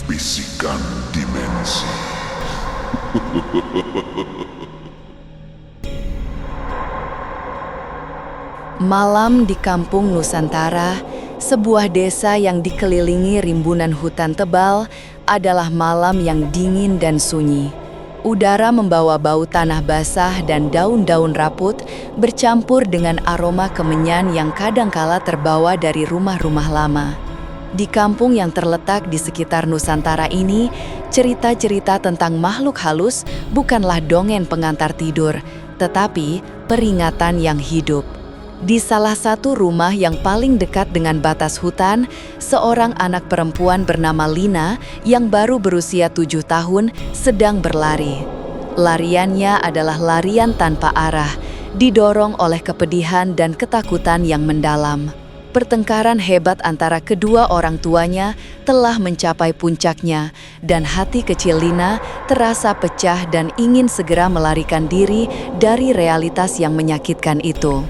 Bisikan Dimensi. Malam di kampung Nusantara, sebuah desa yang dikelilingi rimbunan hutan tebal, adalah malam yang dingin dan sunyi. Udara membawa bau tanah basah dan daun-daun raput bercampur dengan aroma kemenyan yang kadangkala terbawa dari rumah-rumah lama. Di kampung yang terletak di sekitar Nusantara ini, cerita-cerita tentang makhluk halus bukanlah dongeng pengantar tidur, tetapi peringatan yang hidup. Di salah satu rumah yang paling dekat dengan batas hutan, seorang anak perempuan bernama Lina yang baru berusia 7 tahun sedang berlari. Lariannya adalah larian tanpa arah, didorong oleh kepedihan dan ketakutan yang mendalam. Pertengkaran hebat antara kedua orang tuanya telah mencapai puncaknya, dan hati kecil Lina terasa pecah dan ingin segera melarikan diri dari realitas yang menyakitkan itu.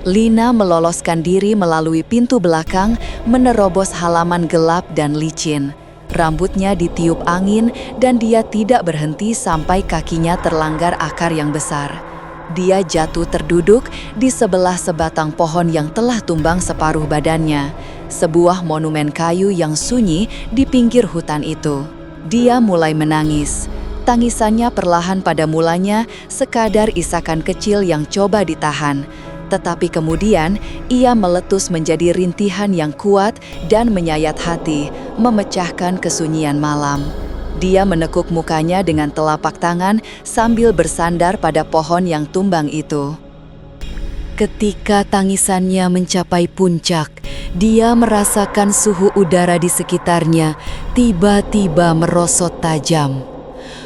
Lina meloloskan diri melalui pintu belakang, menerobos halaman gelap dan licin. Rambutnya ditiup angin dan dia tidak berhenti sampai kakinya terlanggar akar yang besar. Dia jatuh terduduk di sebelah sebatang pohon yang telah tumbang separuh badannya, sebuah monumen kayu yang sunyi di pinggir hutan itu. Dia mulai menangis. Tangisannya perlahan pada mulanya sekadar isakan kecil yang coba ditahan. Tetapi kemudian ia meletus menjadi rintihan yang kuat dan menyayat hati, memecahkan kesunyian malam. Dia menekuk mukanya dengan telapak tangan sambil bersandar pada pohon yang tumbang itu. Ketika tangisannya mencapai puncak, dia merasakan suhu udara di sekitarnya tiba-tiba merosot tajam.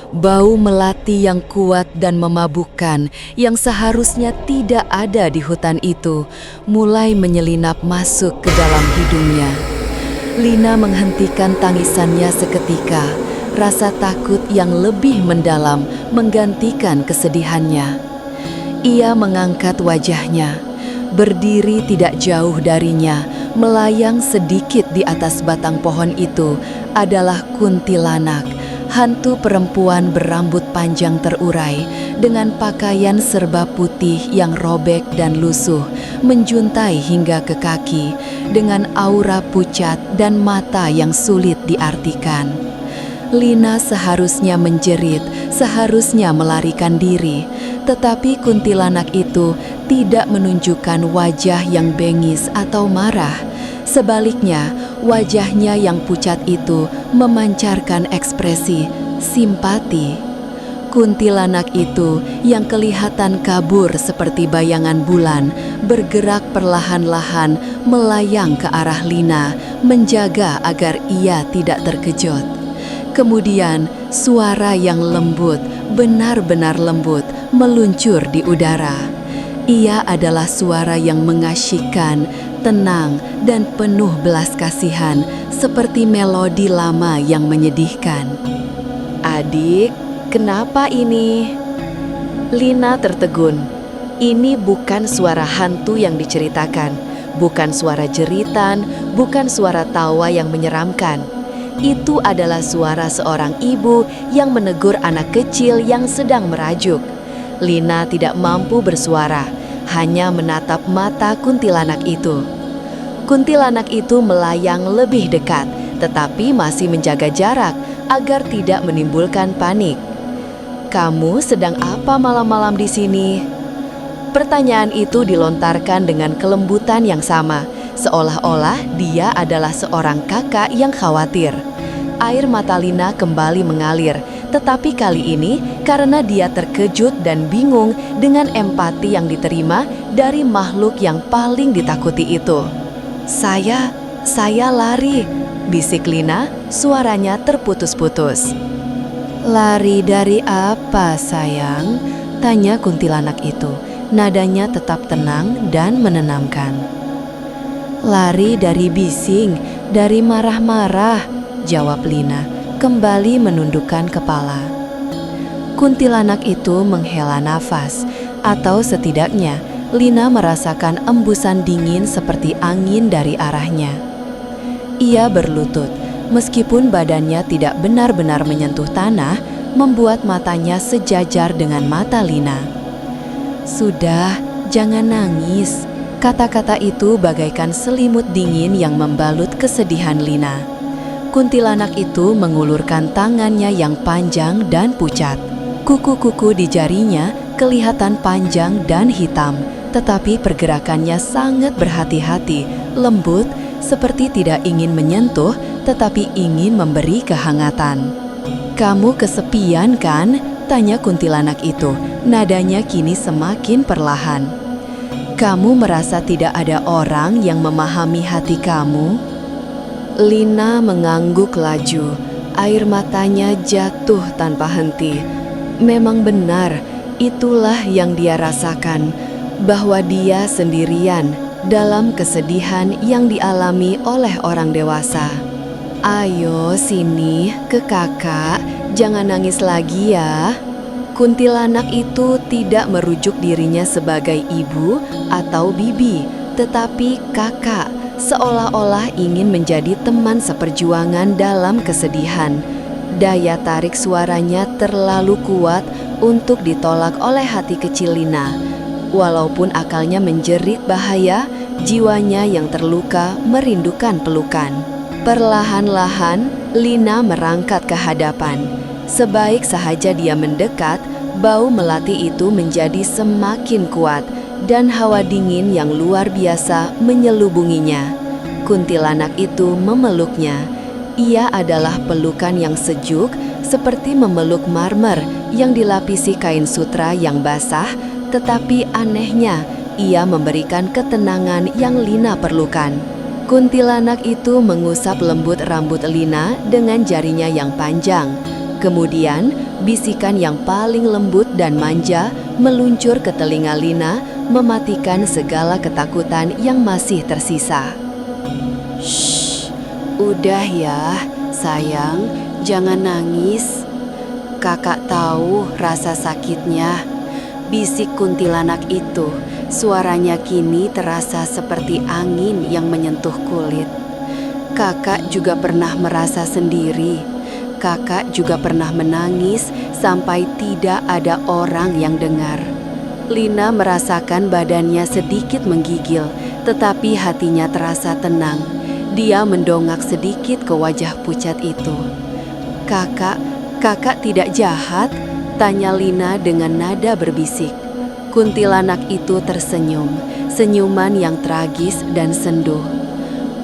Bau melati yang kuat dan memabukkan yang seharusnya tidak ada di hutan itu mulai menyelinap masuk ke dalam hidungnya. Lina menghentikan tangisannya seketika. Rasa takut yang lebih mendalam menggantikan kesedihannya. Ia mengangkat wajahnya. Berdiri tidak jauh darinya, melayang sedikit di atas batang pohon itu adalah kuntilanak. Hantu perempuan berambut panjang terurai dengan pakaian serba putih yang robek dan lusuh, menjuntai hingga ke kaki, dengan aura pucat dan mata yang sulit diartikan. Lina seharusnya menjerit, seharusnya melarikan diri, tetapi kuntilanak itu tidak menunjukkan wajah yang bengis atau marah. Sebaliknya, wajahnya yang pucat itu memancarkan ekspresi simpati. Kuntilanak itu yang kelihatan kabur seperti bayangan bulan, bergerak perlahan-lahan melayang ke arah Lina, menjaga agar ia tidak terkejut. Kemudian, suara yang lembut, benar-benar lembut, meluncur di udara. Ia adalah suara yang mengasyikkan, tenang, dan penuh belas kasihan, seperti melodi lama yang menyedihkan. "Adik, kenapa ini?" Lina tertegun. Ini bukan suara hantu yang diceritakan, bukan suara jeritan, bukan suara tawa yang menyeramkan. Itu adalah suara seorang ibu yang menegur anak kecil yang sedang merajuk. Lina tidak mampu bersuara, hanya menatap mata kuntilanak itu. Kuntilanak itu melayang lebih dekat, tetapi masih menjaga jarak agar tidak menimbulkan panik. "Kamu sedang apa malam-malam di sini?" Pertanyaan itu dilontarkan dengan kelembutan yang sama, seolah-olah dia adalah seorang kakak yang khawatir. Air mata Lina kembali mengalir, tetapi kali ini karena dia terkejut dan bingung dengan empati yang diterima dari makhluk yang paling ditakuti itu. Saya lari," bisik Lina, suaranya terputus-putus. "Lari dari apa, sayang?" tanya kuntilanak itu. Nadanya tetap tenang dan menenangkan. "Lari dari bising, dari marah-marah," jawab Lina, kembali menundukkan kepala. Kuntilanak itu menghela nafas, atau setidaknya Lina merasakan embusan dingin seperti angin dari arahnya. Ia berlutut, Meskipun badannya tidak benar-benar menyentuh tanah, membuat matanya sejajar dengan mata Lina. "Sudah, jangan nangis." Kata-kata itu bagaikan selimut dingin yang membalut kesedihan Lina. Kuntilanak itu mengulurkan tangannya yang panjang dan pucat. Kuku-kuku di jarinya kelihatan panjang dan hitam, tetapi pergerakannya sangat berhati-hati, lembut, seperti tidak ingin menyentuh, tetapi ingin memberi kehangatan. "Kamu kesepian kan?" tanya kuntilanak itu. Nadanya kini semakin perlahan. "Kamu merasa tidak ada orang yang memahami hati kamu?" Lina mengangguk laju. Air matanya jatuh tanpa henti. Memang benar, itulah yang dia rasakan, bahwa dia sendirian dalam kesedihan yang dialami oleh orang dewasa. "Ayo sini ke kakak, jangan nangis lagi ya." Kuntilanak itu tidak merujuk dirinya sebagai ibu atau bibi, tetapi kakak, seolah-olah ingin menjadi teman seperjuangan dalam kesedihan. Daya tarik suaranya terlalu kuat untuk ditolak oleh hati kecil Lina. Walaupun akalnya menjerit bahaya, jiwanya yang terluka merindukan pelukan. Perlahan-lahan, Lina merangkat ke hadapan. Sebaik sahaja dia mendekat, bau melati itu menjadi semakin kuat, dan hawa dingin yang luar biasa menyelubunginya. Kuntilanak itu memeluknya. Ia adalah pelukan yang sejuk, seperti memeluk marmer yang dilapisi kain sutra yang basah, tetapi anehnya, ia memberikan ketenangan yang Lina perlukan. Kuntilanak itu mengusap lembut rambut Lina dengan jarinya yang panjang. Kemudian, bisikan yang paling lembut dan manja meluncur ke telinga Lina, mematikan segala ketakutan yang masih tersisa. "Shh, udah ya, sayang, jangan nangis. Kakak tahu rasa sakitnya," bisik kuntilanak itu. Suaranya kini terasa seperti angin yang menyentuh kulit. "Kakak juga pernah merasa sendiri. Kakak juga pernah menangis sampai tidak ada orang yang dengar." Lina merasakan badannya sedikit menggigil, tetapi hatinya terasa tenang. Dia mendongak sedikit ke wajah pucat itu. Kakak tidak jahat?" tanya Lina dengan nada berbisik. Kuntilanak itu tersenyum, senyuman yang tragis dan sendu.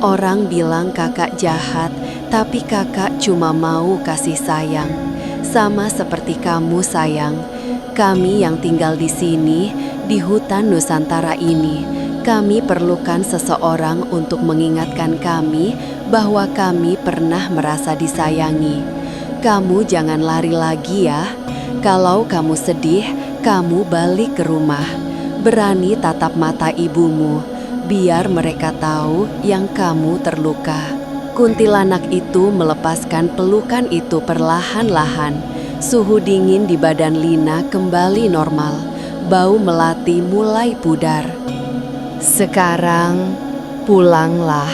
"Orang bilang kakak jahat, tapi kakak cuma mau kasih sayang. Sama seperti kamu, sayang. Kami yang tinggal di sini, di hutan Nusantara ini, kami perlukan seseorang untuk mengingatkan kami bahwa kami pernah merasa disayangi. Kamu jangan lari lagi ya. Kalau kamu sedih, kamu balik ke rumah. Berani tatap mata ibumu, biar mereka tahu yang kamu terluka." Kuntilanak itu melepaskan pelukan itu perlahan-lahan. Suhu dingin di badan Lina kembali normal. Bau melati mulai pudar. "Sekarang pulanglah.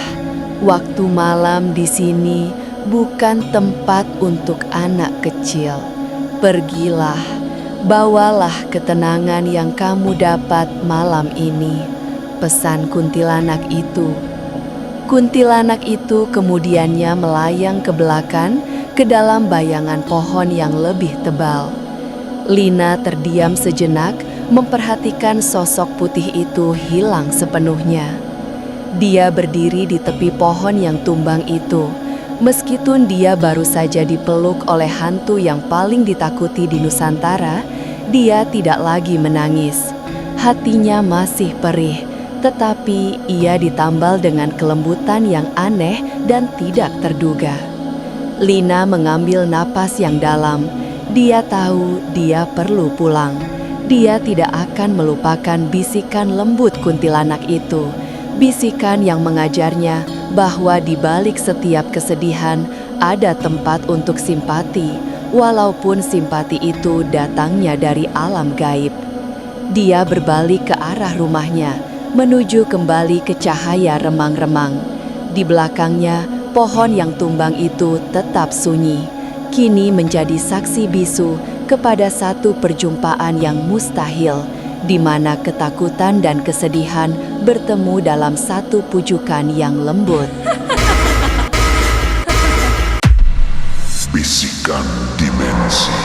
Waktu malam di sini bukan tempat untuk anak kecil. Pergilah, bawalah ketenangan yang kamu dapat malam ini," pesan kuntilanak itu. Kuntilanak itu kemudiannya melayang ke belakang, ke dalam bayangan pohon yang lebih tebal. Lina terdiam sejenak, memperhatikan sosok putih itu hilang sepenuhnya. Dia berdiri di tepi pohon yang tumbang itu. Meskipun dia baru saja dipeluk oleh hantu yang paling ditakuti di Nusantara, dia tidak lagi menangis. Hatinya masih perih, tetapi ia ditambal dengan kelembutan yang aneh dan tidak terduga. Lina mengambil napas yang dalam. Dia tahu dia perlu pulang. Dia tidak akan melupakan bisikan lembut kuntilanak itu. Bisikan yang mengajarnya bahwa di balik setiap kesedihan ada tempat untuk simpati, walaupun simpati itu datangnya dari alam gaib. Dia berbalik ke arah rumahnya, menuju kembali ke cahaya remang-remang. Di belakangnya, pohon yang tumbang itu tetap sunyi, kini menjadi saksi bisu kepada satu perjumpaan yang mustahil, di mana ketakutan dan kesedihan bertemu dalam satu pujukan yang lembut. Bisikan Dimensi.